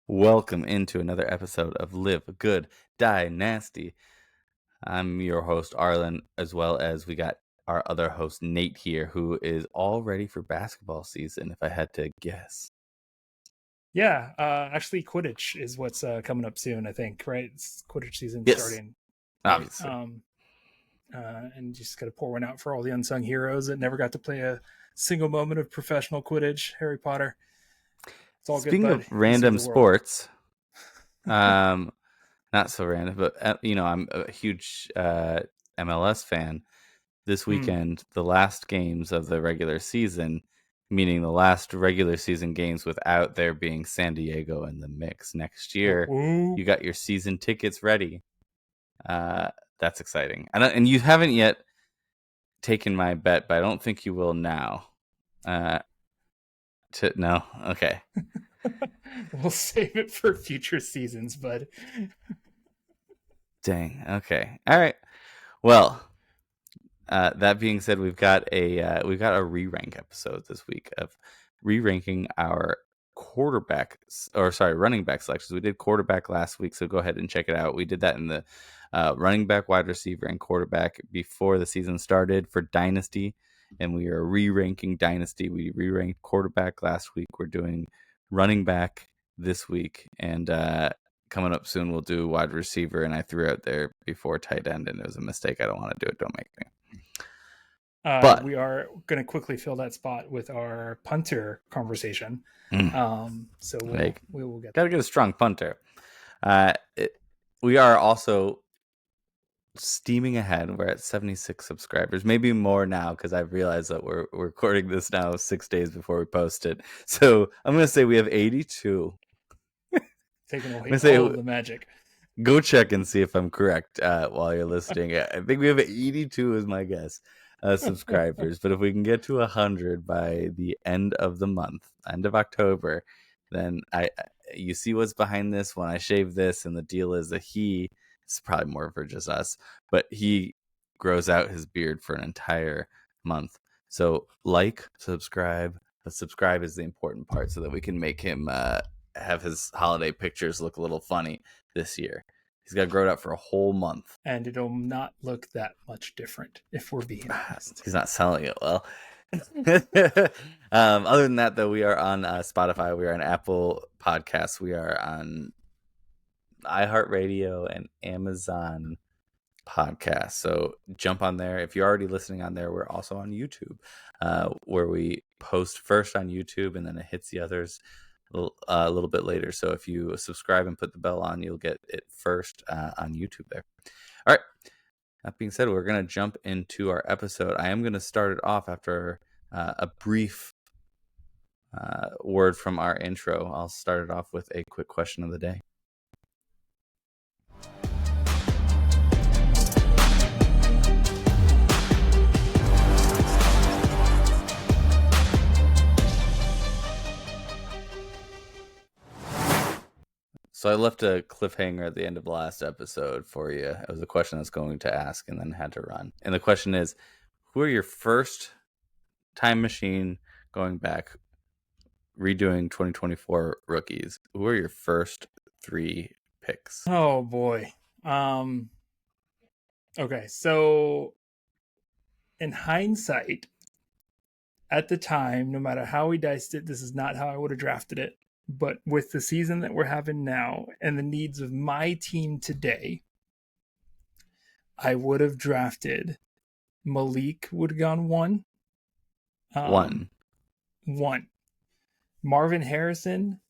Welcome into another episode of Live Good DyNasty. I'm your host, Arlen, as well as we got our other host, Nate, here, who is all ready for basketball season, if I had to guess. Yeah, actually, Quidditch is what's coming up soon, I think, right? It's Quidditch season starting. Right? Obviously. And just got to pour one out for all the unsung heroes that never got to play a single moment of professional Quidditch. Harry Potter. It's all Speaking good, bud. of random sports, not so random, but I'm a huge MLS fan. This weekend, the last games of the regular season, meaning the last regular season games without there being San Diego in the mix next year. You got your season tickets ready. That's exciting. And you haven't yet taken my bet, but I don't think you will now. No? Okay. We'll save it for future seasons, bud. Dang. Okay. All right. Well, that being said, we've got a re-rank episode this week of re-ranking our running back selections. We did quarterback last week, so go ahead and check it out. We did that in the running back, wide receiver, and quarterback before the season started for Dynasty, and we are re-ranking Dynasty. We re-ranked quarterback last week. We're doing running back this week, and coming up soon we'll do wide receiver, and I threw out there before tight end, and it was a mistake. I don't want to do it. Don't make me. But we are going to quickly fill that spot with our punter conversation. So we will get a strong punter. We are also steaming ahead. We're at 76 subscribers, maybe more now, because I've realized that we're recording this now 6 days before we post it. So I'm going to say we have 82. Taking away all of the magic. Go check and see if I'm correct while you're listening. I think we have 82 is my guess. Subscribers, but if we can get to 100 by the end of the month, end of October, then you see what's behind this when I shave this, and the deal is that it's probably more for just us, but he grows out his beard for an entire month. So subscribe. The subscribe is the important part, so that we can make him have his holiday pictures look a little funny this year. He's got to grow it out for a whole month. And it'll not look that much different, if we're being honest. He's not selling it well. Other than that, though, we are on Spotify. We are on Apple Podcasts. We are on iHeartRadio and Amazon Podcasts. So jump on there. If you're already listening on there, we're also on YouTube, where we post first on YouTube, and then it hits the others a little bit later. So if you subscribe and put the bell on, you'll get it first on YouTube there. All right. That being said, we're going to jump into our episode. I am going to start it off after a brief word from our intro. I'll start it off with a quick question of the day. So I left a cliffhanger at the end of the last episode for you. It was a question I was going to ask and then had to run. And the question is, who are your first time machine going back, redoing 2024 rookies? Who are your first 3 picks? Oh, boy. Okay, so in hindsight, at the time, no matter how we diced it, this is not how I would have drafted it. But with the season that we're having now and the needs of my team today, I would have drafted Malik, would have gone 1. 1. Marvin Harrison,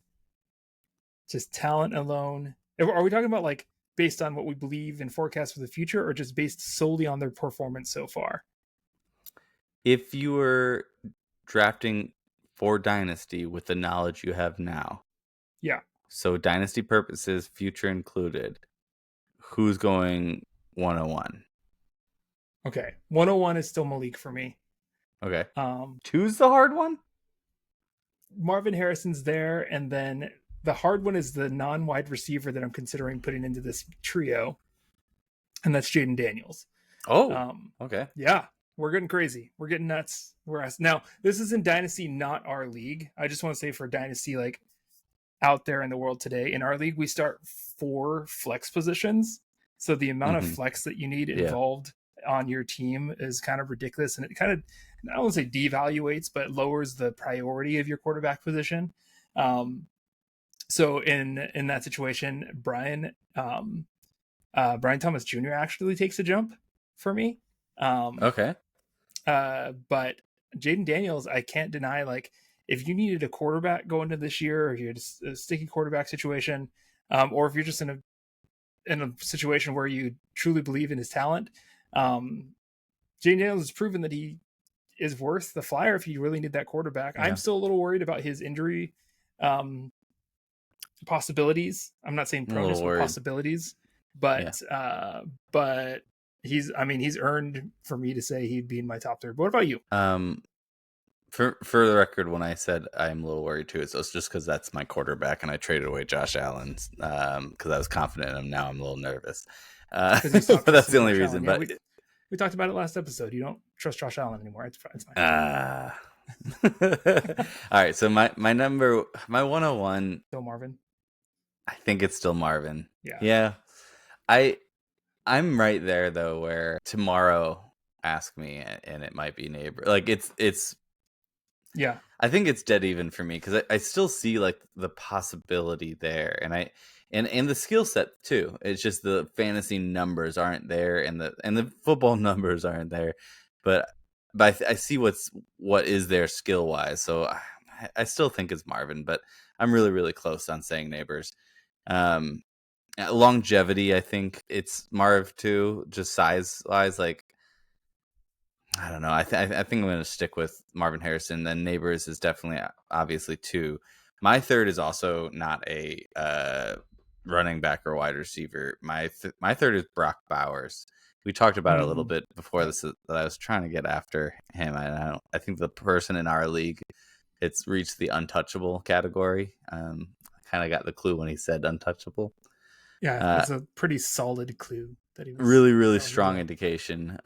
just talent alone. Are we talking about like based on what we believe and forecast for the future, or just based solely on their performance so far? If you were drafting for Dynasty with the knowledge you have now. Yeah. So Dynasty purposes, future included, who's going 101? Okay. 101 is still Malik for me. Okay. 2's the hard one? Marvin Harrison's there, and then the hard one is the non-wide receiver that I'm considering putting into this trio, and that's Jayden Daniels. Oh, okay. Yeah. We're getting crazy. We're getting nuts. Now, this is in Dynasty, not our league. I just want to say for Dynasty, like, out there in the world today. In our league, we start 4 flex positions. So the amount of flex that you need involved on your team is kind of ridiculous. And it kind of, I don't want to say devaluates, but lowers the priority of your quarterback position. So in that situation, Brian Thomas Jr. actually takes a jump for me. Okay. But Jayden Daniels, I can't deny, like, if you needed a quarterback going into this year, or you're just a sticky quarterback situation, or if you're just in a situation where you truly believe in his talent, Jayden Daniels has proven that he is worth the flyer if you really need that quarterback. Yeah. I'm still a little worried about his injury possibilities. I'm not saying proneness, but possibilities. But but he's earned for me to say he'd be in my top 3. But what about you? For the record, when I said I'm a little worried too, it's just because that's my quarterback, and I traded away Josh Allen because I was confident in him. Now I'm a little nervous. But that's the only reason. Yeah, but we talked about it last episode. You don't trust Josh Allen anymore. It's fine. All right. So my 101. Still Marvin. I think it's still Marvin. Yeah. I'm right there though, where tomorrow ask me and it might be Nabers. Like it's. Yeah. I think it's dead even for me because I still see like the possibility there, and the skill set too. It's just the fantasy numbers aren't there, and the football numbers aren't there, but I see what is there skill wise. So I still think it's Marvin, but I'm really, really close on saying Nabers. Longevity, I think it's Marv too, just size wise. Like, I don't know. I think I'm going to stick with Marvin Harrison. Then Nabers is definitely obviously 2. My 3rd is also not a running back or wide receiver. My 3rd is Brock Bowers. We talked about it a little bit before this, that I was trying to get after him. I think the person in our league, it's reached the untouchable category. Kind of got the clue when he said untouchable. Yeah, it's a pretty solid clue that he was really, really strong indication.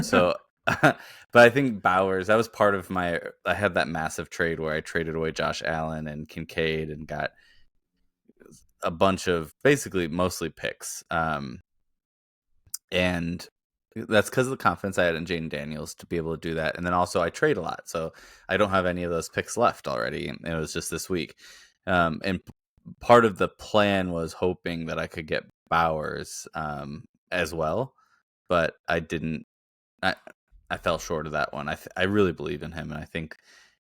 So. But I think Bowers, that was part of I had that massive trade where I traded away Josh Allen and Kincaid and got a bunch of basically mostly picks. And that's because of the confidence I had in Jayden Daniels to be able to do that. And then also I trade a lot. So I don't have any of those picks left already. And it was just this week. And part of the plan was hoping that I could get Bowers as well. But I didn't. I fell short of that one. I really believe in him, and I think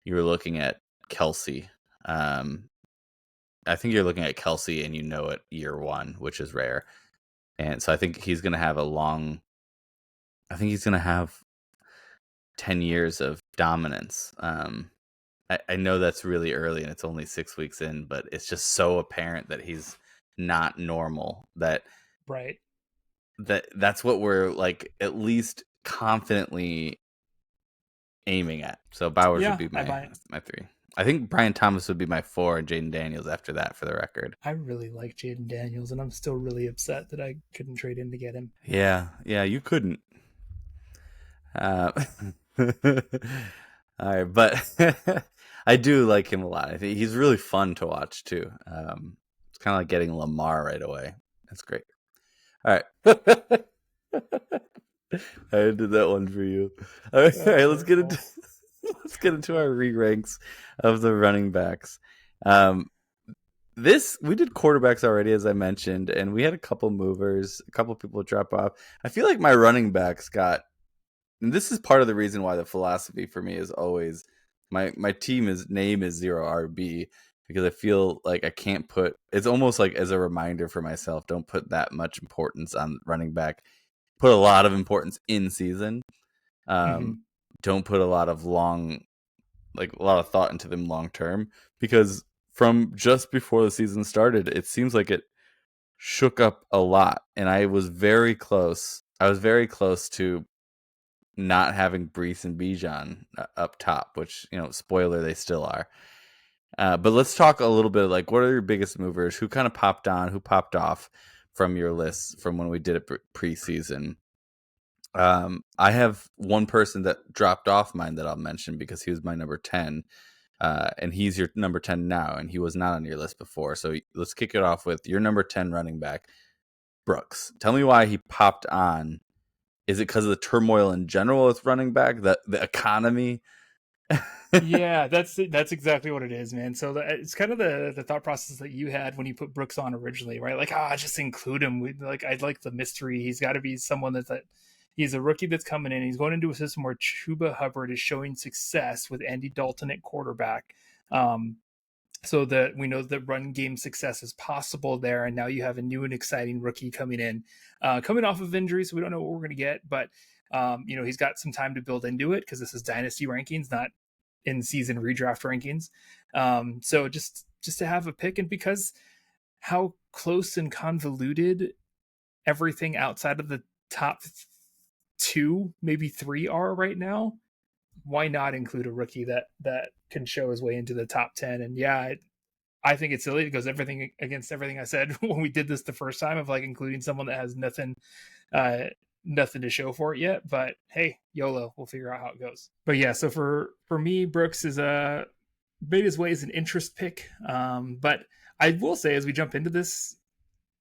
you were looking at Kelsey. I think you're looking at Kelsey, and you know it year 1, which is rare. And so I think he's going to have I think he's going to have 10 years of dominance. I know that's really early, and it's only 6 weeks in, but it's just so apparent that he's not normal. Right. That's what we're like at least confidently aiming at. So Bowers would be my 3. I think Brian Thomas would be my 4 and Jayden Daniels after that, for the record. I really like Jayden Daniels, and I'm still really upset that I couldn't trade in to get him. Yeah, you couldn't. All right, but I do like him a lot. I think he's really fun to watch too. It's kind of like getting Lamar right away. That's great. All right. I did that one for you. All right, let's get into our re-ranks of the running backs. We did quarterbacks already, as I mentioned, and we had a couple movers, a couple people drop off. I feel like my running backs and this is part of the reason why the philosophy for me is always my name is 0RB, because I feel like I can't it's almost like as a reminder for myself, don't put that much importance on running back. Put a lot of importance in season. Don't put a lot of thought into them long term, because from just before the season started, it seems like it shook up a lot, and I was very close. To not having Breece and Bijan up top, which, spoiler, they still are. But let's talk a little bit like, what are your biggest movers? Who kind of popped on? Who popped off from your list from when we did it preseason? I have one person that dropped off mine that I'll mention because he was my number 10. and he's your number 10 now, and he was not on your list before. So let's kick it off with your number 10 running back, Brooks. Tell me why he popped on. Is it because of the turmoil in general with running back, the economy? Yeah, that's exactly what it is, man. So it's kind of the thought process that you had when you put Brooks on originally, right? Like, just include him. I'd like the mystery. He's got to be someone that he's a rookie that's coming in. He's going into a system where Chuba Hubbard is showing success with Andy Dalton at quarterback. So that we know that run game success is possible there. And now you have a new and exciting rookie coming in, coming off of injury. So we don't know what we're going to get, but he's got some time to build into it because this is dynasty rankings, not in season redraft rankings. So just to have a pick, and because how close and convoluted everything outside of the top 2, maybe 3 are right now, why not include a rookie that can show his way into the top 10? And yeah, I think it's silly. It goes everything against everything I said when we did this the first time of like including someone that has nothing to show for it yet. But hey, YOLO, we'll figure out how it goes. But yeah, so for me, Brooks is made his way as an interest pick. But I will say, as we jump into this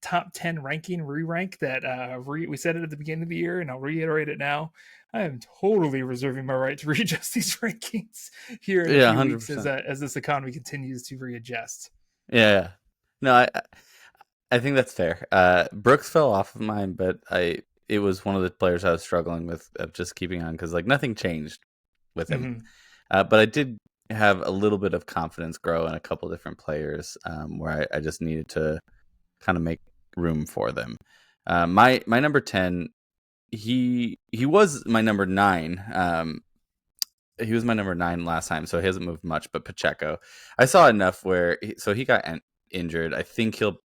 top 10 ranking re-rank that we said it at the beginning of the year, and I'll reiterate it now, I am totally reserving my right to readjust these rankings here in a few 100%. weeks as this economy continues to readjust. Yeah. No, I think that's fair. Brooks fell off of mine, but it was one of the players I was struggling with of just keeping on because like nothing changed with him. Mm-hmm. But I did have a little bit of confidence grow in a couple different players where I just needed to kind of make room for them. My number 10, he was my number 9. He was my number 9 last time, so he hasn't moved much. But Pacheco, I saw enough where he got injured. I think he'll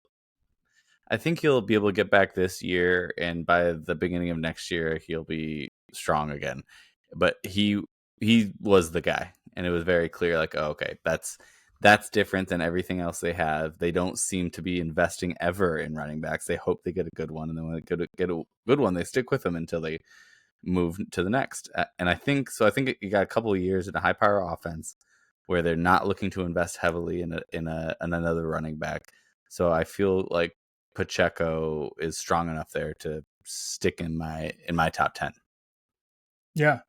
be able to get back this year, and by the beginning of next year, he'll be strong again. But he was the guy, and it was very clear, like, oh, okay, that's different than everything else they have. They don't seem to be investing ever in running backs. They hope they get a good one, and then when they get a good one, they stick with them until they move to the next. And I think you got a couple of years in a high power offense where they're not looking to invest heavily in another running back. So I feel like Pacheco is strong enough there to stick in my top 10. Yeah,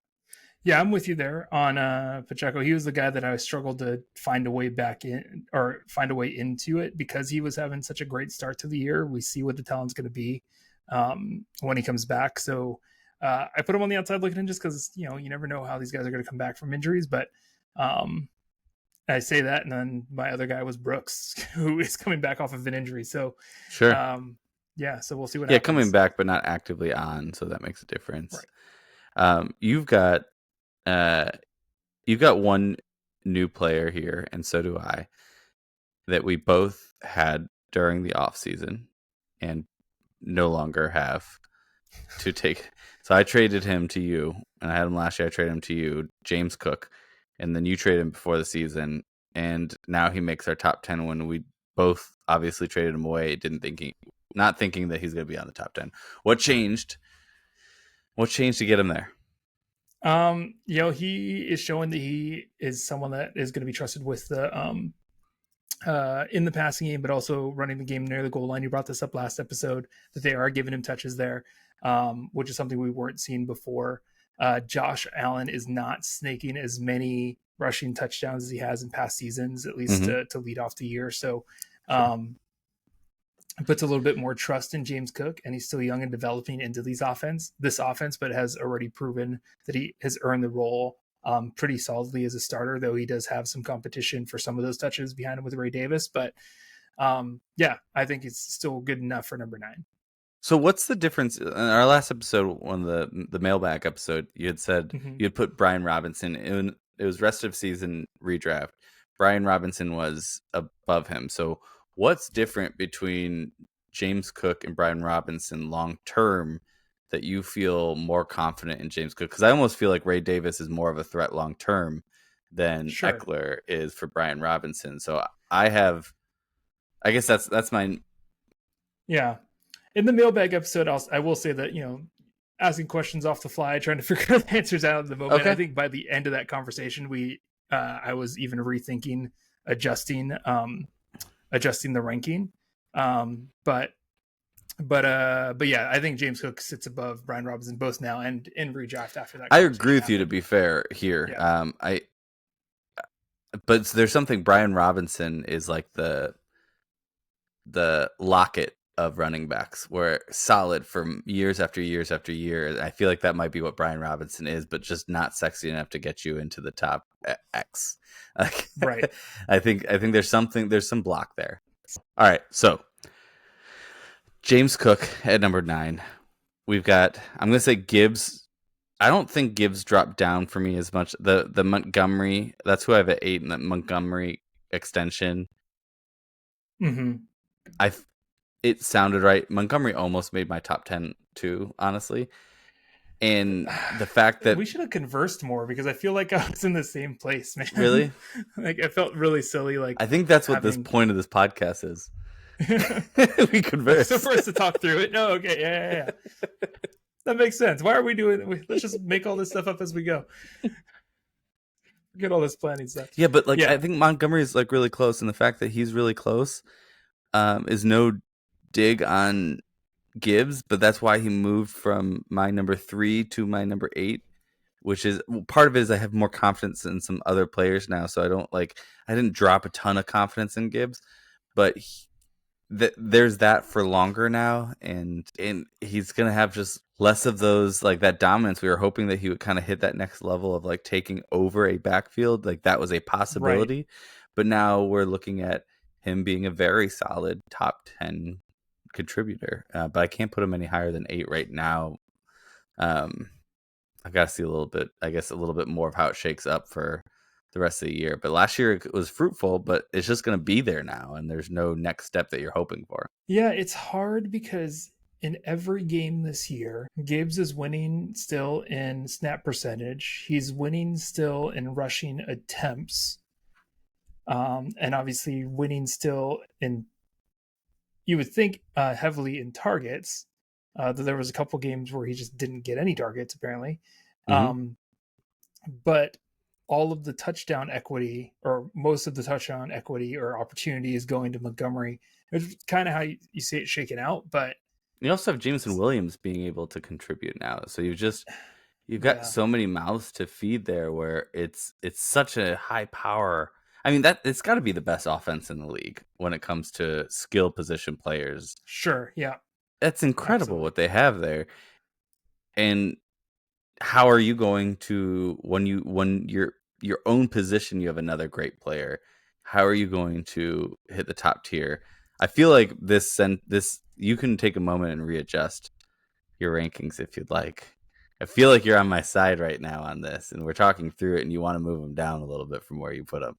I'm with you there on Pacheco. He was the guy that I struggled to find a way back in or find a way into it because he was having such a great start to the year. We see what the talent's going to be when he comes back. So I put him on the outside looking in just because, you never know how these guys are going to come back from injuries. But I say that, and then my other guy was Brooks, who is coming back off of an injury. So sure. Yeah, so we'll see what happens. Yeah, coming back but not actively on, so that makes a difference. Right. You've got one new player here, and so do I, that we both had during the off season and no longer have to take. So I traded him to you, and I had him last year. I traded him to you, James Cook, and then you traded him before the season, and now he makes our top 10 when we both obviously traded him away, not thinking that he's going to be on the top 10. What changed? What changed to get him there? He is showing that he is someone that is going to be trusted with the in the passing game, but also running the game near the goal line. You brought this up last episode that they are giving him touches there, which is something we weren't seeing before. Josh Allen is not snaking as many rushing touchdowns as he has in past seasons, at least to lead off the year. So puts a little bit more trust in James Cook, and he's still young and developing into this offense, but has already proven that he has earned the role pretty solidly as a starter, though he does have some competition for some of those touches behind him with Ray Davis. But I think it's still good enough for number 9. So what's the difference? In our last episode, on the mailbag episode, you had said you had put Brian Robinson in. It was rest of season redraft. Brian Robinson was above him. So what's different between James Cook and Brian Robinson long term that you feel more confident in James Cook? Because I almost feel like Ray Davis is more of a threat long term than Eckler is for Brian Robinson. So I guess that's my. Yeah. In the mailbag episode, I will say that, asking questions off the fly, trying to figure out the answers out in the moment. Okay. I think by the end of that conversation, we I was even rethinking adjusting the ranking. But yeah, I think James Cook sits above Brian Robinson both now and in redraft after that. I agree with you, to be fair here. Yeah. But there's something. Brian Robinson is like the Lockett of running backs, where solid for years after years after year. I feel like that might be what Brian Robinson is, but just not sexy enough to get you into the top X. Like, Right. I think there's some block there. All right, so James Cook at number 9. We've got, I'm gonna say Gibbs. I don't think Gibbs dropped down for me as much. The Montgomery, that's who I have at 8 in the Montgomery extension. Mm-hmm. It sounded right. Montgomery almost made my top 10 too, honestly. And the fact that we should have conversed more, because I feel like I was in the same place, man. Really? Like, I felt really silly. Like, I think that's what this point of this podcast is. We converse. So for us to talk through it. No, okay, yeah. That makes sense. Why are we doing? Let's just make all this stuff up as we go. Get all this planning stuff. Yeah, but I think Montgomery is like really close, and the fact that he's really close is no dig on Gibbs, but that's why he moved from my number 3 to my number 8, which is part of it is I have more confidence in some other players now, so I didn't drop a ton of confidence in Gibbs, but there's that for longer now, and he's gonna have just less of those, like, that dominance. We were hoping that he would kind of hit that next level of like taking over a backfield, like that was a possibility, right. But now we're looking at him being a very solid top 10 contributor, but I can't put him any higher than 8 right now. I've got to see a little bit more of how it shakes up for the rest of the year. But last year it was fruitful, but it's just going to be there now, and there's no next step that you're hoping for. Yeah, it's hard because in every game this year, Gibbs is winning still in snap percentage. He's winning still in rushing attempts, and obviously winning still in, you would think, heavily in targets. Though there was a couple games where he just didn't get any targets, apparently. Mm-hmm. But all of the touchdown equity, or most of the touchdown equity or opportunity, is going to Montgomery. It's kind of how you see it shaking out. But you also have Jameson Williams being able to contribute now. So you've got so many mouths to feed there, where it's such a high power. I mean, that it's got to be the best offense in the league when it comes to skill position players. Sure, yeah. That's incredible. Absolutely. What they have there. And how are you going to, when your own position, you have another great player, how are you going to hit the top tier? I feel like this you can take a moment and readjust your rankings if you'd like. I feel like you're on my side right now on this, and we're talking through it, and you want to move them down a little bit from where you put them.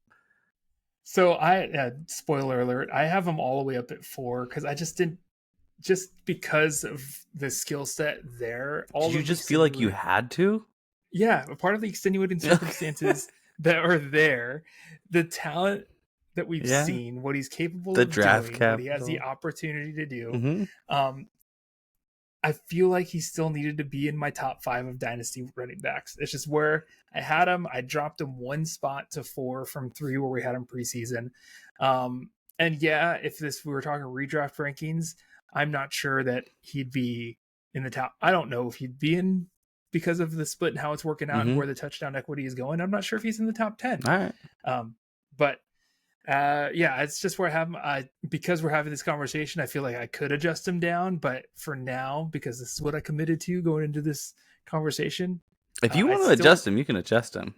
So spoiler alert, I have them all the way up at 4 because I just didn't, just because of the skill set there. Did you just feel like you had to? Yeah, a part of the extenuating circumstances that are there, the talent that we've seen, what he's capable of doing, what he has the opportunity to do. Mm-hmm. I feel like he still needed to be in my top 5 of Dynasty running backs. It's just where I had him. I dropped him 1 spot to 4 from 3 where we had him preseason. And yeah, if we were talking redraft rankings, I'm not sure that he'd be in the top. I don't know if he'd be in, because of the split and how it's working out, mm-hmm. and where the touchdown equity is going. I'm not sure if he's in the top 10. All right. But it's just where I have him. Because we're having this conversation, I feel like I could adjust him down, but for now, because this is what I committed to going into this conversation. If you want to adjust him, you can adjust him.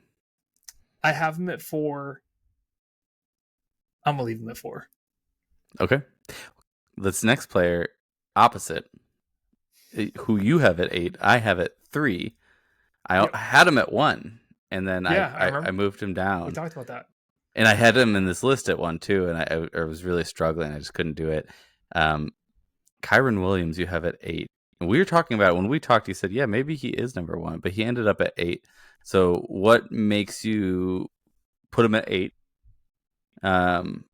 I have him at 4. I'm going to leave him at 4. Okay. This next player, opposite, who you have at 8, I have at 3. I had him at 1, and then I moved him down. We talked about that. And I had him in this list at 1 too, and I was really struggling. I just couldn't do it. Kyren Williams, you have at 8. And we were talking about it. When we talked, he said, yeah, maybe he is number 1, but he ended up at 8. So what makes you put him at 8?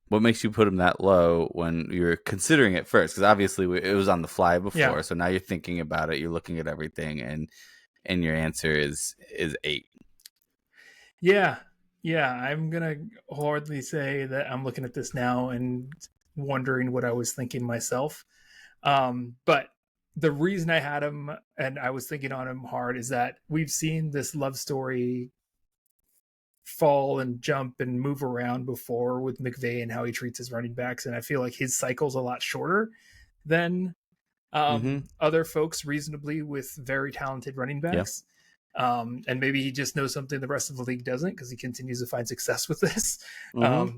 What makes you put him that low when you're considering it first? Because obviously it was on the fly before, so now you're thinking about it. You're looking at everything, and your answer is 8. Yeah. Yeah, I'm gonna hardly say that I'm looking at this now and wondering what I was thinking myself. But the reason I had him and I was thinking on him hard is that we've seen this love story fall and jump and move around before with McVay and how he treats his running backs, and I feel like his cycle's a lot shorter than Mm-hmm. other folks reasonably with very talented running Yeah. backs. And maybe he just knows something the rest of the league doesn't because he continues to find success with this. Mm-hmm.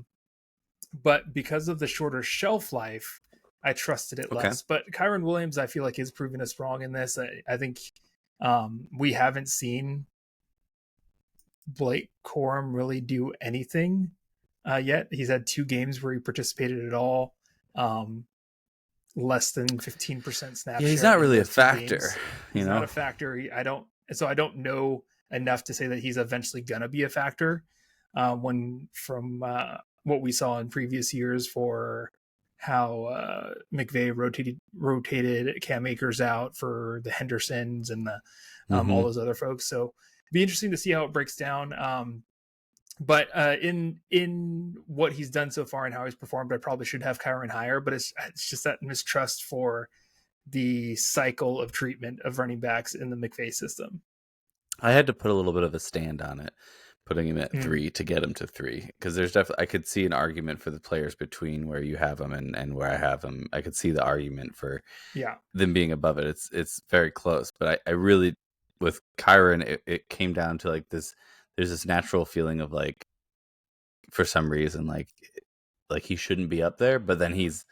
But because of the shorter shelf life, I trusted it Okay. less. But Kyren Williams, I feel like, has proven us wrong in this. I think we haven't seen Blake Corum really do anything yet. He's had 2 games where he participated at all. Less than 15% snap Yeah, he's share not in really a those 2 factor. games. You He's know, not a factor. I don't know enough to say that he's eventually gonna be a factor. When from what we saw in previous years for how McVay rotated Cam Akers out for the Hendersons and the all those other folks. So it'd be interesting to see how it breaks down. But in what he's done so far and how he's performed, I probably should have Kyren higher. But it's just that mistrust for the cycle of treatment of running backs in the McVay system. I had to put a little bit of a stand on it, putting him at 3 to get him to 3, because there's definitely, I could see an argument for the players between where you have them and where I have them. I could see the argument for them being above it. It's very close, but I really, with Kyren, it came down to like this. There's this natural feeling of like, for some reason, like he shouldn't be up there, but then he's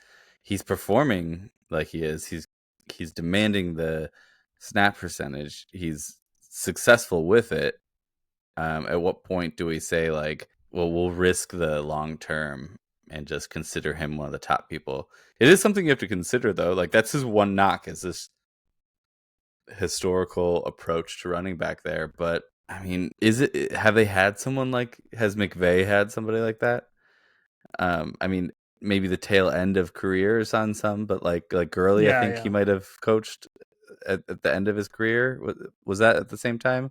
performing like he is. He's demanding the snap percentage. He's successful with it. At what point do we say like, well, we'll risk the long term and just consider him one of the top people? It is something you have to consider, though. Like, that's his one knock, is this historical approach to running back there. But I mean, have they had someone like, has McVay had somebody like that? I mean, maybe the tail end of careers on some, but like Gurley, I think he might have coached at the end of his career. Was that at the same time?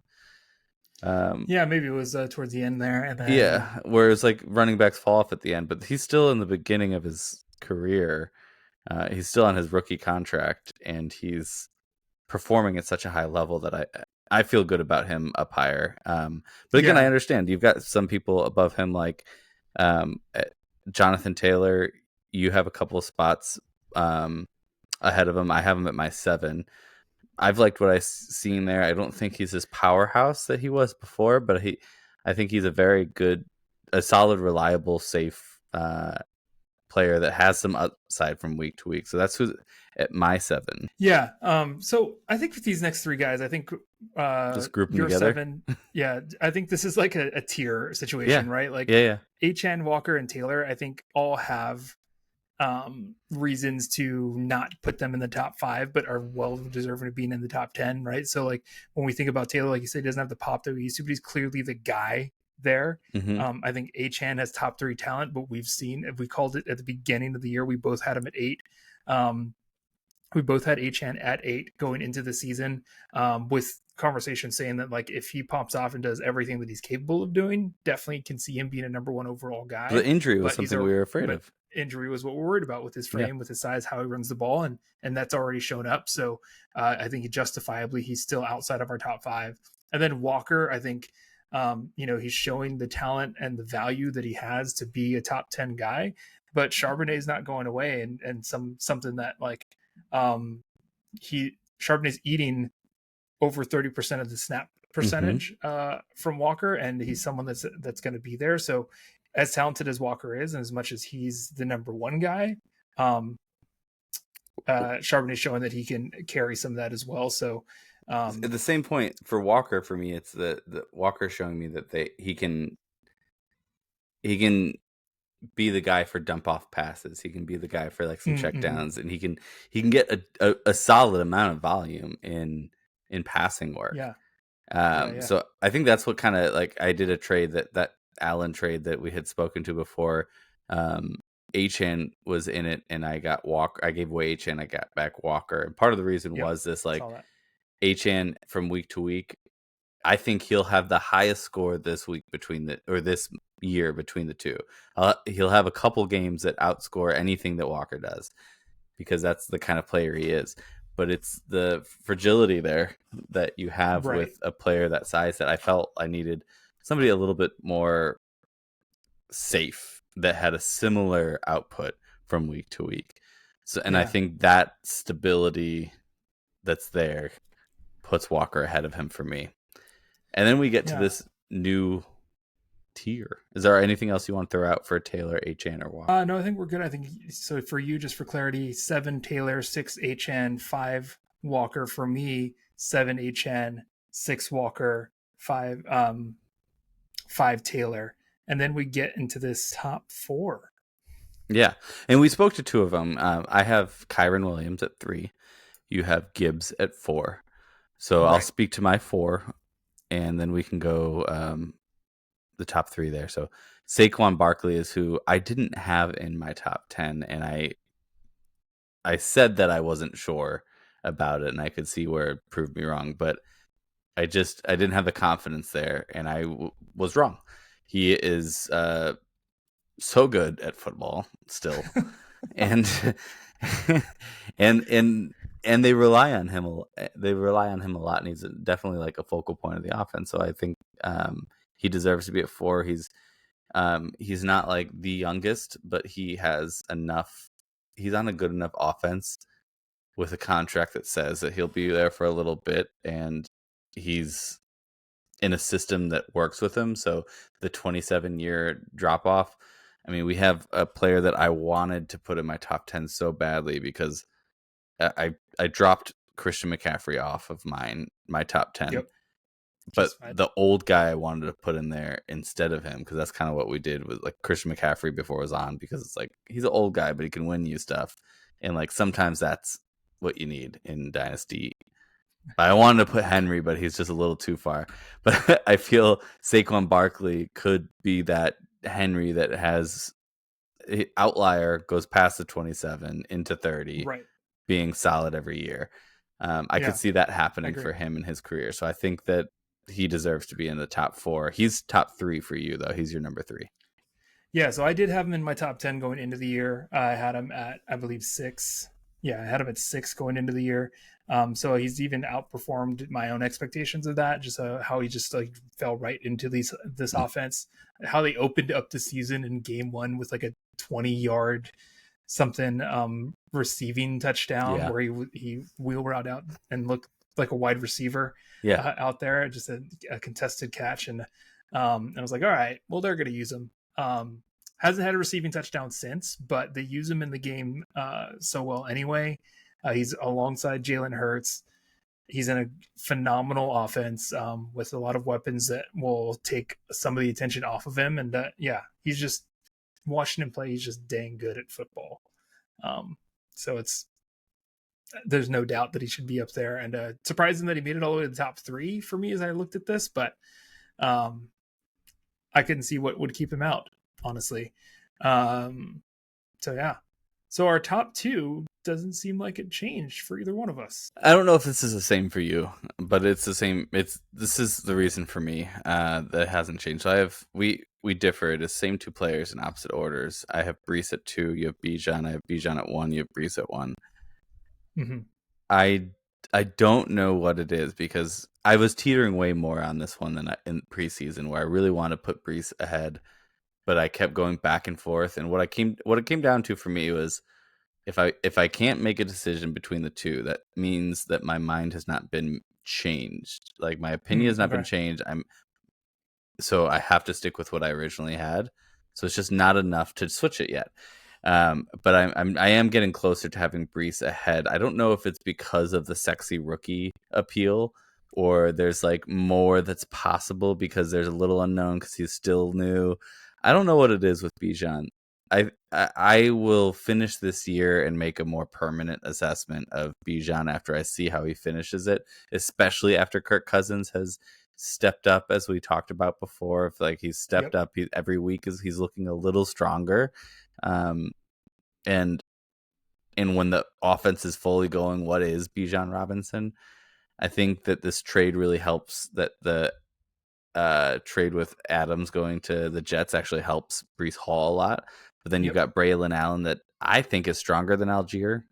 Maybe it was towards the end there. And then, whereas like running backs fall off at the end, but he's still in the beginning of his career. He's still on his rookie contract, and he's performing at such a high level that I feel good about him up higher. But again, I understand you've got some people above him, like Jonathan Taylor. You have a couple of spots ahead of him. I have him at my 7. I've liked what I've seen there. I don't think he's this powerhouse that he was before, but I think he's a very good, a solid, reliable, safe player that has some upside from week to week. So that's who's at my 7. Yeah. So I think with these next 3 guys, I think just group them your together. 7. Yeah, I think this is like a tier situation, right? Like Achane, Walker, and Taylor, I think all have reasons to not put them in the top 5, but are well deserving of being in the top 10, right? So like when we think about Taylor, like you said, he doesn't have the pop that we used to, but he's clearly the guy there. I think Achane has top 3 talent, but we've seen, if we called it at the beginning of the year, we both had him at 8. We both had Achane at 8 going into the season, with conversation saying that like if he pops off and does everything that he's capable of doing, definitely can see him being a number 1 overall guy. The injury was something we were afraid of. Injury was what we're worried about with his frame, with his size, how he runs the ball, and that's already shown up. So I think justifiably he's still outside of our top 5. And then Walker, I think he's showing the talent and the value that he has to be a top 10 guy, but Charbonnet's not going away, and something that like Charbonnet's eating over 30% of the snap percentage from Walker, and he's someone that's going to be there. So as talented as Walker is, and as much as he's the number 1 guy, Charbonnet's showing that he can carry some of that as well. So at the same point for Walker, for me, it's the Walker showing me that he can be the guy for dump off passes. He can be the guy for like some check downs, and he can get a solid amount of volume in passing work. So I think that's what kind of like, I did a trade that Allen trade that we had spoken to before. Achane was in it, and I got Walker. I gave away Achane, I got back Walker. And part of the reason was this, like, Achane from week to week, I think he'll have the highest score this year between the two. He'll have a couple games that outscore anything that Walker does, because that's the kind of player he is. But it's the fragility there that you have with a player that size that I felt I needed somebody a little bit more safe that had a similar output from week to week. So, and I think that stability that's there puts Walker ahead of him for me. And then we get to this new tier. Is there anything else you want to throw out for Taylor, Achane, or Walker? No, I think we're good. I think so. For you, just for clarity, 7 Taylor, 6 Achane, 5 Walker. For me, 7 Achane, 6 Walker, 5 Taylor. And then we get into this top 4. Yeah, and we spoke to 2 of them. I have Kyren Williams at 3. You have Gibbs at 4. So I'll speak to my 4, and then we can go the top 3 there. So Saquon Barkley is who I didn't have in my top 10, and I said that I wasn't sure about it, and I could see where it proved me wrong, but I didn't have the confidence there, and I was wrong. He is so good at football still, and and they rely on him. They rely on him a lot, and he's definitely like a focal point of the offense. So I think he deserves to be at 4. He's not like the youngest, but he has enough. He's on a good enough offense with a contract that says that he'll be there for a little bit, and he's in a system that works with him. So the 27-year drop off. I mean, we have a player that I wanted to put in my top 10 so badly because I dropped Christian McCaffrey off of my top 10. Yep. But the old guy I wanted to put in there instead of him, because that's kind of what we did with like Christian McCaffrey before it was on, because it's like he's an old guy, but he can win you stuff. And like sometimes that's what you need in Dynasty. I wanted to put Henry, but he's just a little too far. But I feel Saquon Barkley could be that Henry that has outlier, goes past the 27 into 30, being solid every year. I could see that happening for him in his career. So I think that he deserves to be in the top 4. He's top 3 for you, though. He's your number 3. Yeah, so I did have him in my top 10 going into the year. I had him at, I believe, 6. Yeah, I had him at 6 going into the year. So he's even outperformed my own expectations of that, just how he just like fell right into this offense, how they opened up the season in game 1 with like a 20-yard something receiving touchdown where he wheel route out and looked like a wide receiver out there, just a contested catch. And I was like, all right, well, they're going to use him. Hasn't had a receiving touchdown since, but they use him in the game so well anyway. He's alongside Jalen Hurts. He's in a phenomenal offense with a lot of weapons that will take some of the attention off of him. And he's just watching him play. He's just dang good at football. So there's no doubt that he should be up there. And surprising that he made it all the way to the top 3 for me as I looked at this, but I couldn't see what would keep him out, honestly. So our top 2 doesn't seem like it changed for either one of us. I don't know if this is the same for you, but it's the same. This is the reason for me that hasn't changed. So we differ. It is same 2 players in opposite orders. I have Breece at 2. You have Bijan. I have Bijan at 1. You have Breece at 1. Mm-hmm. I don't know what it is, because I was teetering way more on this one than in preseason, where I really want to put Breece ahead, but I kept going back and forth. And what it came down to for me was, if I can't make a decision between the 2, that means that my mind has not been changed. Like my opinion has not been changed. So I have to stick with what I originally had. So it's just not enough to switch it yet. But I am getting closer to having Breece ahead. I don't know if it's because of the sexy rookie appeal, or there's like more that's possible because there's a little unknown because he's still new. I don't know what it is with Bijan. I will finish this year and make a more permanent assessment of Bijan after I see how he finishes it, especially after Kirk Cousins has stepped up, as we talked about before. If like he's stepped up, every week he's looking a little stronger. And when the offense is fully going, what is Bijan Robinson? I think that this trade really helps, that the trade with Adams going to the Jets actually helps Breece Hall a lot. But then you've got Braylon Allen that I think is stronger than Algier,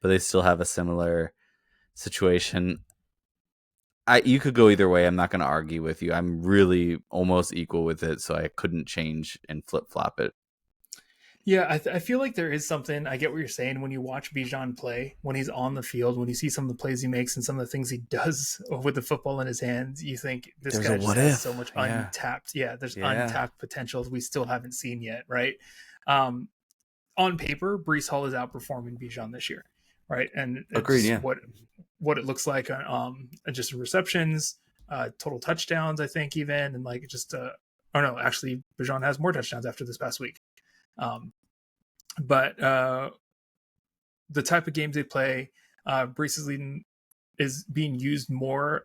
but they still have a similar situation. You could go either way. I'm not going to argue with you. I'm really almost equal with it, so I couldn't change and flip-flop it. Yeah, I feel like there is something. I get what you're saying when you watch Bijan play, when he's on the field, when you see some of the plays he makes and some of the things he does with the football in his hands, you think this guy just has so much untapped. Yeah, there's untapped potential we still haven't seen yet, right? On paper, Breece Hall is outperforming Bijan this year, right? And agreed. What it looks like just receptions, total touchdowns, I think, even, and like just actually Bijan has more touchdowns after this past week. But the type of games they play, Breece is being used more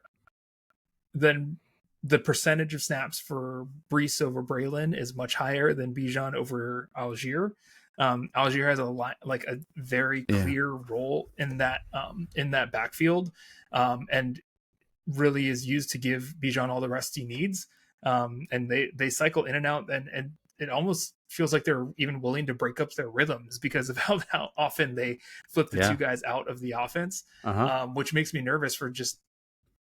than the percentage of snaps for Breece over Braylon is much higher than Bijan over Algier. Algier has a very clear role in that backfield, and really is used to give Bijan all the rest he needs. And they cycle in and out, and it almost feels like they're even willing to break up their rhythms because of how often they flip the two guys out of the offense, which makes me nervous for just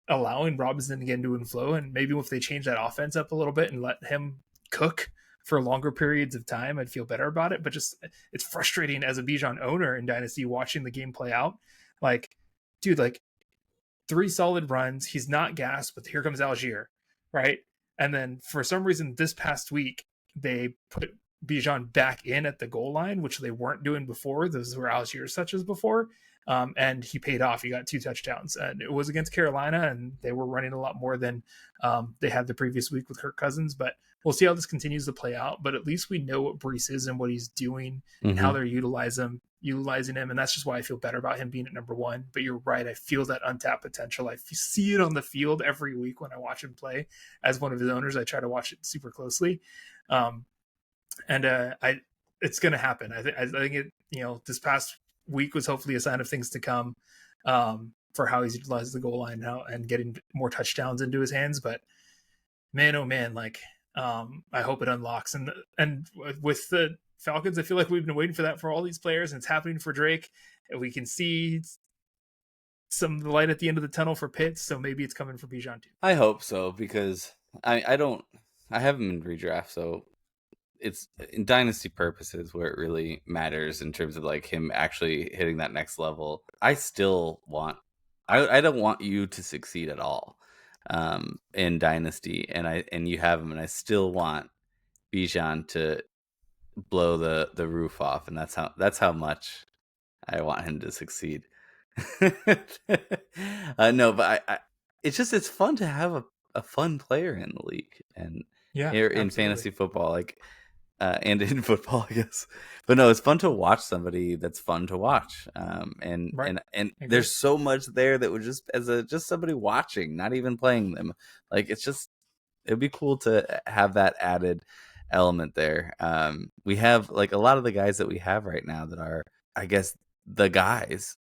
allowing Robinson to get into and flow. And maybe if they change that offense up a little bit and let him cook for longer periods of time, I'd feel better about it. But just, it's frustrating as a Bijan owner in Dynasty watching the game play out. Like, dude, like 3 solid runs. He's not gassed, but here comes Algier, right? And then for some reason this past week, they put Bijan back in at the goal line, which they weren't doing before. Those were Algier's touches before. And he paid off. He got 2 touchdowns. And it was against Carolina, and they were running a lot more than they had the previous week with Kirk Cousins. But we'll see how this continues to play out. But at least we know what Breece is and what he's doing and how they're utilizing him. And that's just why I feel better about him being at number 1. But you're right. I feel that untapped potential. I see it on the field every week when I watch him play. As one of his owners, I try to watch it super closely. It's going to happen. I think it, this past week was hopefully a sign of things to come, for how he's utilized the goal line now and getting more touchdowns into his hands. But man, oh man, like, I hope it unlocks. And with the Falcons, I feel like we've been waiting for that for all these players, and it's happening for Drake. And we can see some light at the end of the tunnel for Pitts, so maybe it's coming for Bijan too. I hope so, because I have him in redraft, so it's in dynasty purposes where it really matters in terms of like him actually hitting that next level. I still want, I don't want you to succeed at all in dynasty, and you have him, and I still want Bijan to blow the roof off, and that's how much I want him to succeed. No, but it's fun to have a fun player in the league, and in fantasy football, like and in football, I guess. But no, it's fun to watch somebody that's fun to watch, and there's so much there that would just somebody watching, not even playing them. Like, it'd be cool to have that added element there. We have like a lot of the guys that we have right now that are, I guess, the guys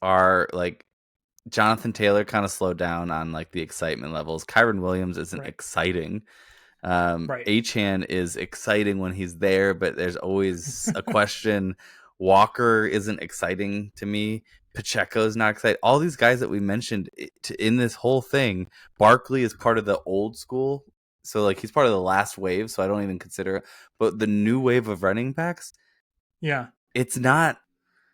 are like Jonathan Taylor kind of slowed down on like the excitement levels. Kyren Williams isn't exciting. Achane is exciting when he's there, but there's always a question. Walker isn't exciting to me. Pacheco is not exciting. All these guys that we mentioned in this whole thing, Barkley is part of the old school. So like he's part of the last wave, so I don't even consider it. But the new wave of running backs, it's not.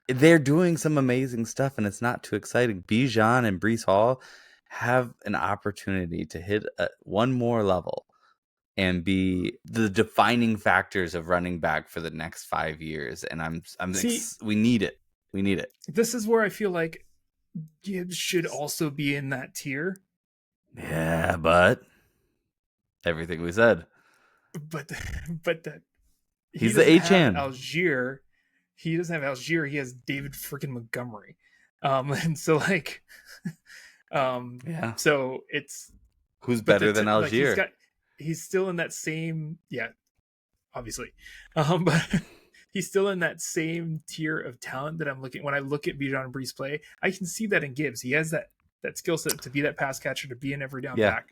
They're doing some amazing stuff, and it's not too exciting. Bijan and Breece Hall have an opportunity to hit one more level and be the defining factors of running back for the next 5 years. And we need it. We need it. This is where I feel like Gibbs should also be in that tier. Yeah, but everything we said. But that he's the Achane. Algier. He doesn't have Algier. He has David freaking Montgomery. And so like, so it's who's better than Algier? Like he's still in that same, obviously. But he's still in that same tier of talent that I'm looking. When I look at Bijan and Breece play, I can see that in Gibbs. He has that that skill set to be that pass catcher, to be an every down Yeah. back.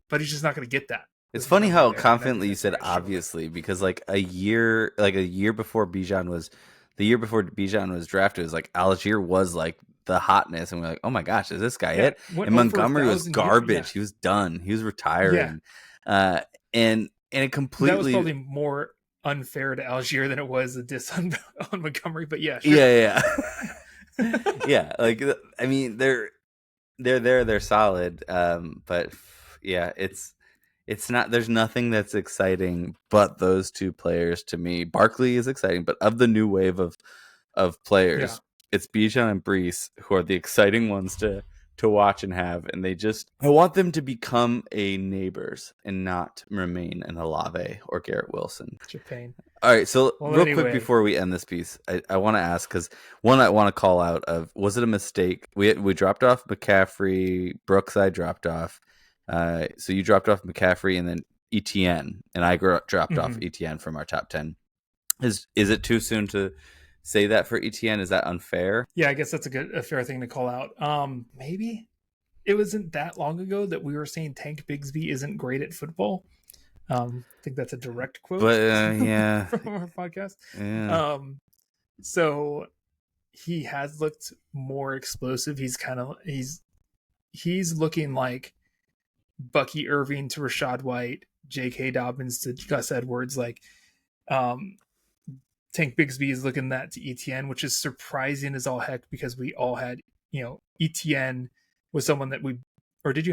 But he's just not going to get that. It's funny how confidently you said that's obviously, because like a year before Bijan was drafted, it was like Algier was like the hotness, and we're like, oh my gosh, is this guy it? went And over Montgomery was 1,000 garbage. He was done. He was retiring. And it completely, that was probably more unfair to Algier than it was a diss on Montgomery. But yeah, sure. yeah. Yeah, like I mean, they're solid. But yeah, it's not. There's nothing that's exciting but those two players to me. Barkley is exciting, but of the new wave of players, it's Bijan and Breece who are the exciting ones to watch and have. And I want them to become a Nabers and not remain an Olave or Garrett Wilson. Japan. All right, so quick before we end this piece, I want to ask, because one I want to call out of, was it a mistake? We dropped off McCaffrey, Brooks I dropped off. So you dropped off McCaffrey and then ETN, and I dropped off ETN from our top 10. Is it too soon to say that for ETN? Is that unfair? Yeah, I guess that's a fair thing to call out. Maybe it wasn't that long ago that we were saying Tank Bigsby isn't great at football. I think that's a direct quote, but yeah, from our podcast. Yeah. So he has looked more explosive. He's looking like Bucky Irving to Rashad White, J.K. Dobbins to Gus Edwards. Like, Tank Bigsby is looking that to ETN, which is surprising as all heck, because we all had, ETN was someone that you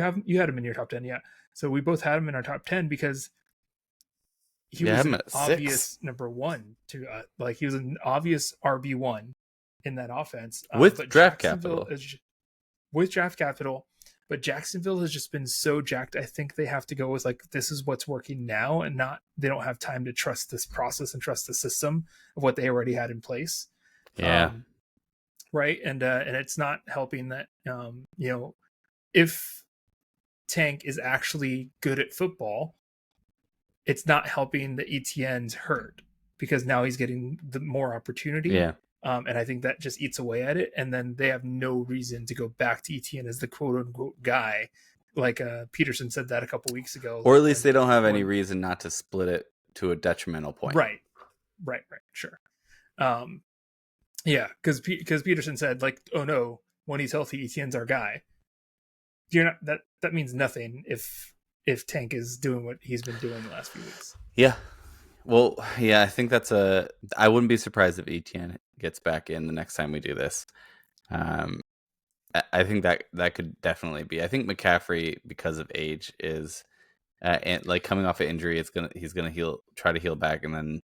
had him in your top 10. Yeah. So we both had him in our top 10 because he was an obvious number one to like, he was an obvious RB1 in that offense with draft capital. But Jacksonville has just been so jacked. I think they have to go with like, this is what's working now, and they don't have time to trust this process and trust the system of what they already had in place. Yeah. Right. And it's not helping that, if Tank is actually good at football, it's not helping the ETN's hurt, because now he's getting the more opportunity. Yeah. And I think that just eats away at it. And then they have no reason to go back to ETN as the quote unquote guy. Like Peterson said that a couple weeks ago. Or at least they don't have any reason not to split it to a detrimental point. Right. Sure. Yeah. Because Peterson said, like, oh no, when he's healthy, ETN's our guy. That means nothing if Tank is doing what he's been doing the last few weeks. Yeah. Well, yeah, I think I wouldn't be surprised if ETN gets back in the next time we do this. I think that could definitely be. I think McCaffrey, because of age, is and like coming off an injury, he's gonna try to heal back, and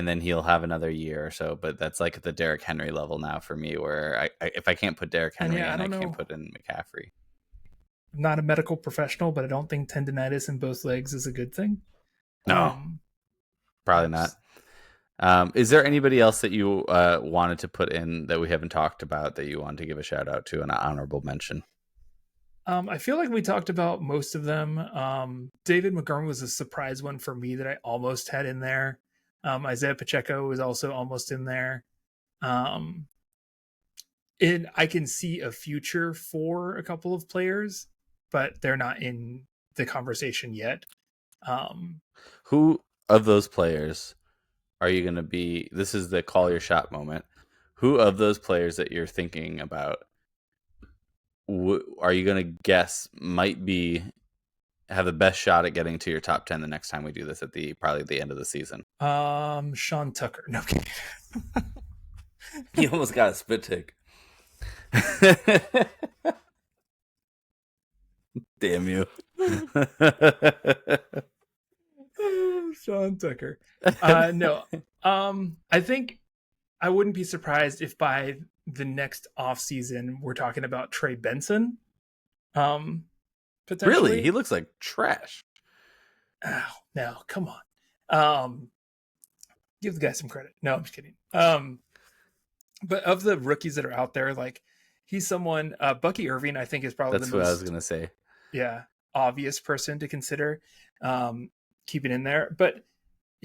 then he'll have another year or so. But that's like the Derrick Henry level now for me, where if I can't put Derrick Henry in, I can't put in McCaffrey. I'm not a medical professional, but I don't think tendinitis in both legs is a good thing. No. Probably not. Is there anybody else that you wanted to put in that we haven't talked about that you wanted to give a shout out to, an honorable mention? I feel like we talked about most of them. David Montgomery was a surprise one for me that I almost had in there. Isiah Pacheco was also almost in there. And I can see a future for a couple of players, but they're not in the conversation yet. Who of those players are you going to be? This is the call your shot moment. Who of those players that you're thinking about are you going to guess might have the best shot at getting to your top 10 the next time we do this at probably the end of the season? Sean Tucker. No, kidding. You almost got a spit take. Damn you. Sean Tucker. No. I think I wouldn't be surprised if by the next offseason we're talking about Trey Benson. Potentially. Really? He looks like trash. Oh, no, come on. Give the guy some credit. No, I'm just kidding. But of the rookies that are out there, like, he's someone, Bucky Irving, I think, is probably That's the most, what I was going to say. Yeah, obvious person to consider keeping in there. But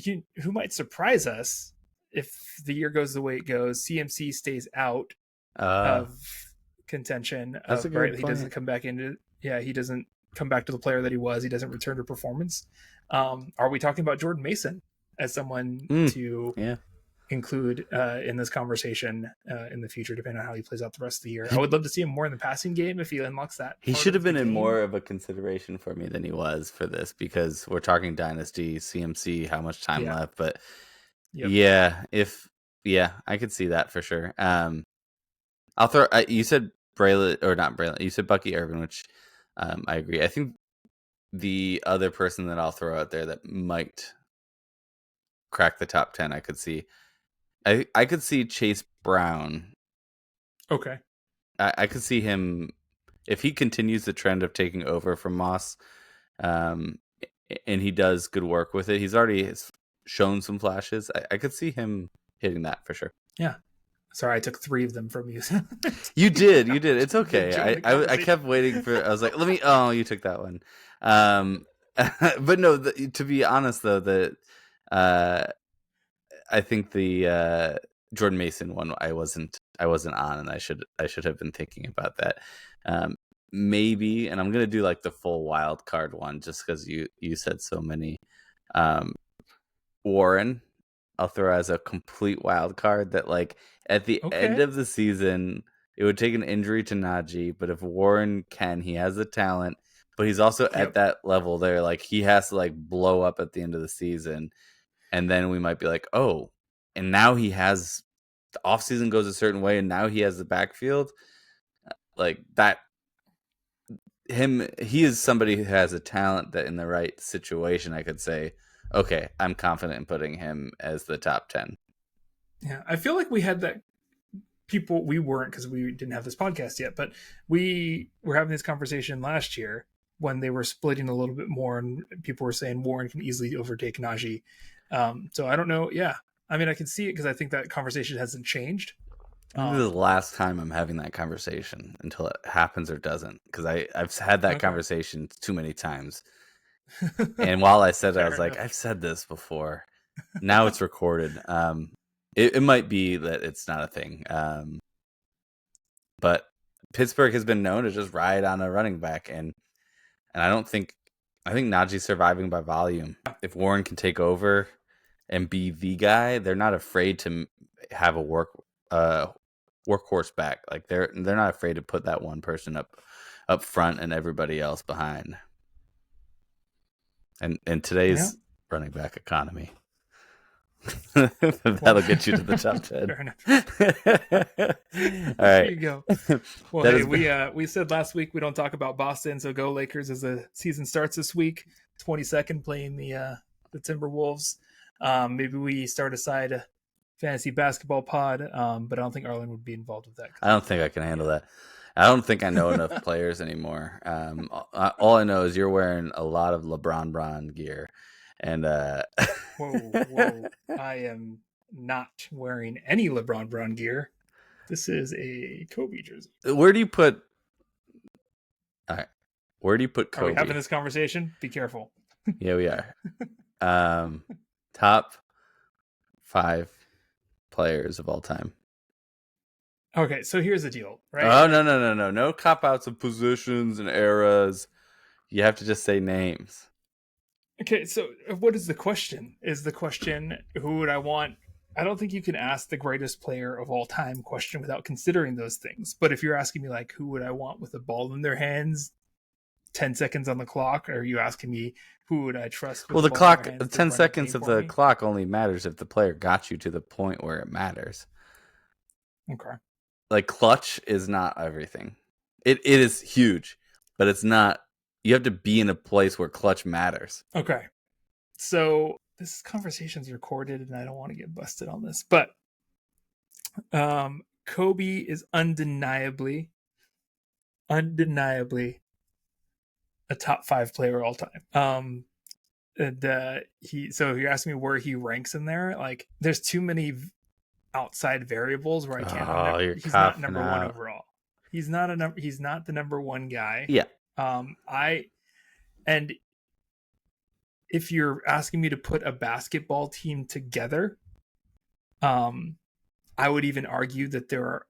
who might surprise us if the year goes the way it goes? CMC stays out because contention That's a of good he point. doesn't come back into he doesn't come back to the player that he was. He doesn't return to performance. Are we talking about Jordan Mason as someone to include in this conversation in the future, depending on how he plays out the rest of the year? I would love to see him more in the passing game if he unlocks that. He should have been in more of a consideration for me than he was for this, because we're talking Dynasty, CMC, how much time left. But I could see that for sure. I'll throw. You said Braylon, or not Braylon. You said Bucky Irvin, which I agree. I think the other person that I'll throw out there that might crack the top 10, I could see. I could see Chase Brown. Okay. I could see him if he continues the trend of taking over from Moss, and he does good work with it. He's already shown some flashes. I could see him hitting that for sure. Yeah. Sorry, I took 3 of them from you. You did. It's okay. I kept waiting for. I was like, let me. Oh, you took that one. But no. To be honest, though, I think the Jordan Mason one I wasn't on, and I should have been thinking about that. Maybe, and I'm gonna do like the full wild card one just because you said so many. Warren, I'll throw as a complete wild card that, like, at the end of the season, it would take an injury to Najee, but if Warren he has the talent, but he's also at that level there, like he has to like blow up at the end of the season, and then we might be like, oh, and now he has the offseason goes a certain way, and now he has the backfield like that. He is somebody who has a talent that in the right situation, I could say, okay, I'm confident in putting him as the top 10. Yeah, I feel like we had that we weren't, because we didn't have this podcast yet, but we were having this conversation last year when they were splitting a little bit more, and people were saying Warren can easily overtake Najee. So I don't know. Yeah, I mean, I can see it because I think that conversation hasn't changed. This is the last time I'm having that conversation until it happens or doesn't, because I've had that conversation too many times. And while I said it, I was like, I've said this before. Now it's recorded. It might be that it's not a thing. But Pittsburgh has been known to just ride on a running back, and I think Najee's surviving by volume. If Warren can take over and be the guy, they're not afraid to have a workhorse back. Like they're not afraid to put that one person up front and everybody else behind. And today's running back economy, that'll get you to the top 10. All right, there you go. Well, hey, we said last week we don't talk about Boston, so go Lakers as the season starts this week. 22nd playing the Timberwolves. Maybe we start aside a fantasy basketball pod, but I don't think Arlen would be involved with that. I don't think I can handle that. I don't think I know enough players anymore. All I know is you're wearing a lot of LeBron gear, and whoa! I am not wearing any LeBron gear. This is a Kobe jersey. Where do you put? All right, where do you put Kobe? Are we having this conversation? Be careful. Yeah, we are. Top 5 players of all time. Okay, so here's the deal, right? Oh, no cop-outs of positions and eras. You have to just say names. Okay, so what is the question? Is the question, who would I want? I don't think you can ask the greatest player of all time question without considering those things. But if you're asking me, like, who would I want with a ball in their hands, 10 seconds on the clock, or are you asking me who would I trust? Well, the clock, 10 seconds of the clock only matters if the player got you to the point where it matters. Okay. Like, clutch is not everything. It is huge, but it's not. You have to be in a place where clutch matters. Okay. So this conversation's recorded, and I don't want to get busted on this, but Kobe is undeniably a top 5 player of all time. So if you're asking me where he ranks in there, like, there's too many outside variables where I can't. He's not number 1 overall. He's not the number 1 guy. Yeah. And if you're asking me to put a basketball team together, I would even argue that there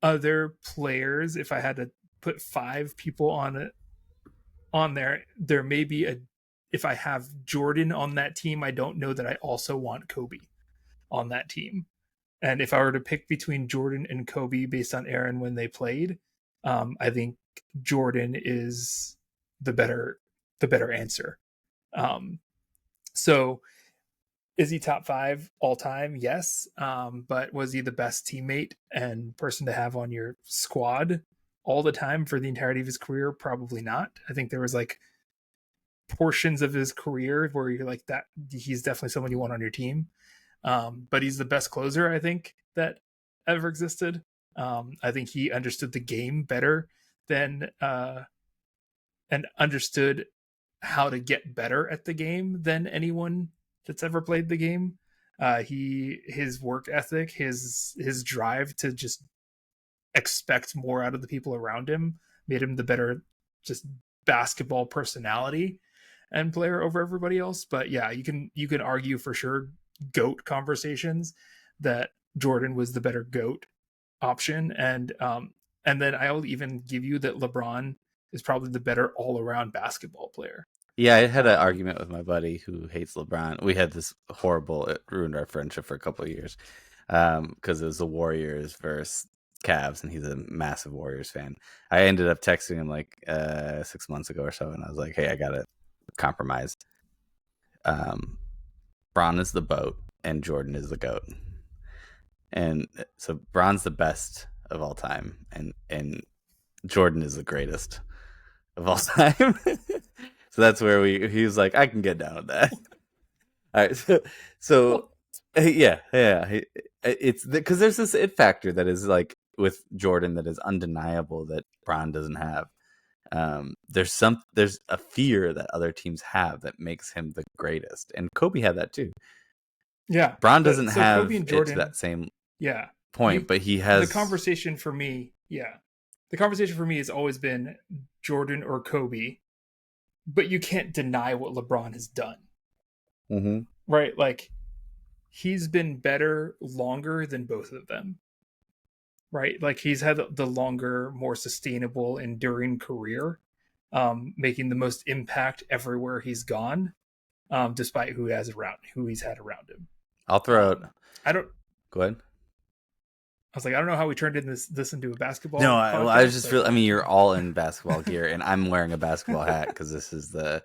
other players, if I had to put 5 people on there may be a. If I have Jordan on that team, I don't know that I also want Kobe on that team. And if I were to pick between Jordan and Kobe based on Aaron when they played, I think Jordan is the better answer. So is he top 5 all time? Yes. But was he the best teammate and person to have on your squad all the time for the entirety of his career? Probably not. I think there was like portions of his career where you're like that he's definitely someone you want on your team. But he's the best closer I think that ever existed. I think he understood the game better than and understood how to get better at the game than anyone that's ever played the game. His work ethic, his drive to just expect more out of the people around him made him the better just basketball personality and player over everybody else. But yeah, you can argue for sure GOAT conversations that Jordan was the better GOAT option, and then I'll even give you that LeBron is probably the better all-around basketball player. Yeah, I had an argument with my buddy who hates LeBron. We had this horrible, it ruined our friendship for a couple of years because it was the Warriors versus Cavs, and he's a massive Warriors fan. I ended up texting him like 6 months ago or so, and I was like, hey, I got to compromise. Bron is the boat, and Jordan is the GOAT. And so Bron's the best of all time, and Jordan is the greatest of all time. So that's where he was like, I can get down with that. All right, so yeah, it's because there's this it factor that is like with Jordan that is undeniable that Bron doesn't have. There's a fear that other teams have that makes him the greatest, and Kobe had that too. Yeah, Bron doesn't have Kobe and Jordan, it to that same yeah point, but he has the conversation for me. Yeah, the conversation for me has always been Jordan or Kobe, but you can't deny what LeBron has done. Mm-hmm. Right? Like he's been better longer than both of them. Right? Like he's had the longer, more sustainable, enduring career, making the most impact everywhere he's gone, despite who he's had around him. I'll throw out. I don't. Go ahead. I was like, I don't know how we turned this into a basketball. No, I was just feel. I mean, you're all in basketball gear, and I'm wearing a basketball hat because this is the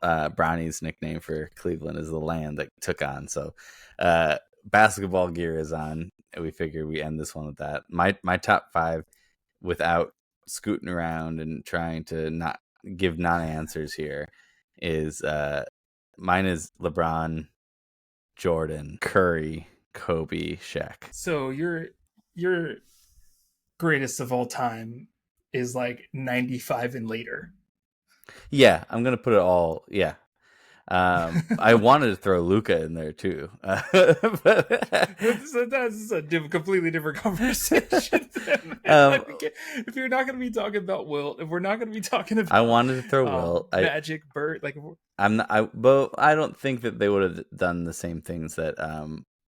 Brownies' nickname for Cleveland is the land that took on. So, basketball gear is on. And we figured we end this one with that. My top 5, without scooting around and trying to not give non-answers here, is mine is LeBron, Jordan, Curry, Kobe, Shaq. So your greatest of all time is like 95 and later. Yeah, I'm gonna put it all. Yeah, I wanted to throw Luka in there too. So that's a completely different conversation. If you're not going to be talking about Wilt, if we're not going to be talking about, I wanted to throw Wilt, Magic, Bird, like but I don't think that they would have done the same things that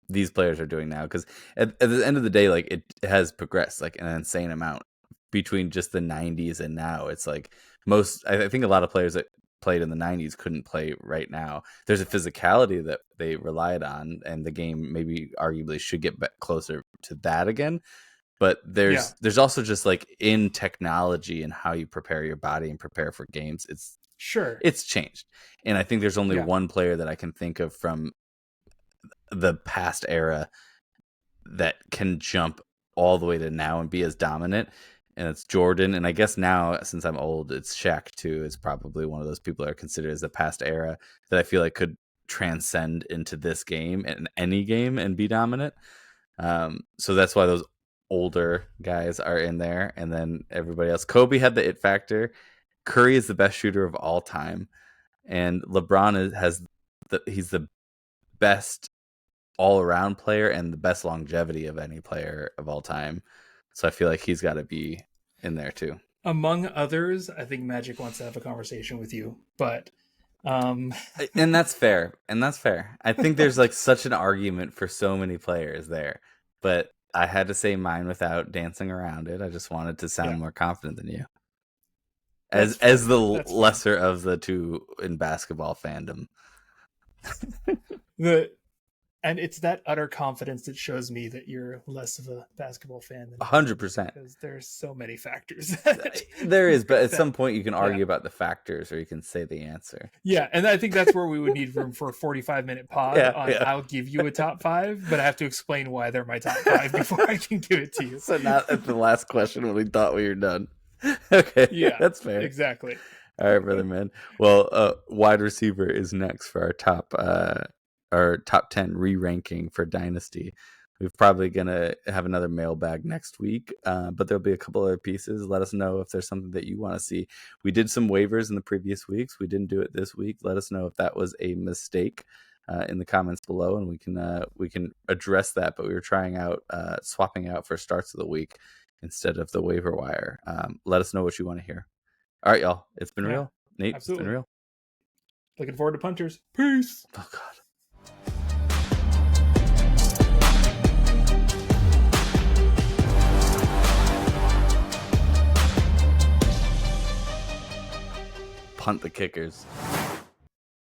these players are doing now, because at the end of the day, like it has progressed like an insane amount between just the 90s and now. It's like I think a lot of players that played in the 90s couldn't play right now. There's a physicality that they relied on, and the game maybe arguably should get closer to that again. But there's also just like in technology and how you prepare your body and prepare for games, it's changed. And I think there's only one player that I can think of from the past era that can jump all the way to now and be as dominant, and it's Jordan. And I guess now, since I'm old, it's Shaq too, is probably one of those people that are considered as the past era that I feel like could transcend into this game and any game and be dominant. So that's why those older guys are in there, and then everybody else. Kobe had the it factor. Curry is the best shooter of all time, and LeBron he's the best all-around player and the best longevity of any player of all time. So I feel like he's got to be in there too. Among others, I think Magic wants to have a conversation with you, but and that's fair. I think there's like such an argument for so many players there, but I had to say mine without dancing around it. I just wanted to sound more confident than you. As the lesser of the two in basketball fandom. And it's that utter confidence that shows me that you're less of a basketball fan than 100%. Because there's so many factors. There is, but at some point you can argue about the factors, or you can say the answer. Yeah, and I think that's where we would need room for a 45-minute pod. I'll give you a top 5, but I have to explain why they're my top 5 before I can give it to you. So not at the last question when we thought we were done. Okay, yeah, that's fair. Exactly. All right, brother man. Well, wide receiver is next for our top 10 re-ranking for Dynasty. We're probably going to have another mailbag next week, but there'll be a couple other pieces. Let us know if there's something that you want to see. We did some waivers in the previous weeks. We didn't do it this week. Let us know if that was a mistake in the comments below, and we can address that. But we were trying out swapping out for starts of the week instead of the waiver wire. Let us know what you want to hear. All right, y'all. It's been real. Nate, absolutely. It's been real. Looking forward to punters. Peace. Oh, God. Punt the kickers.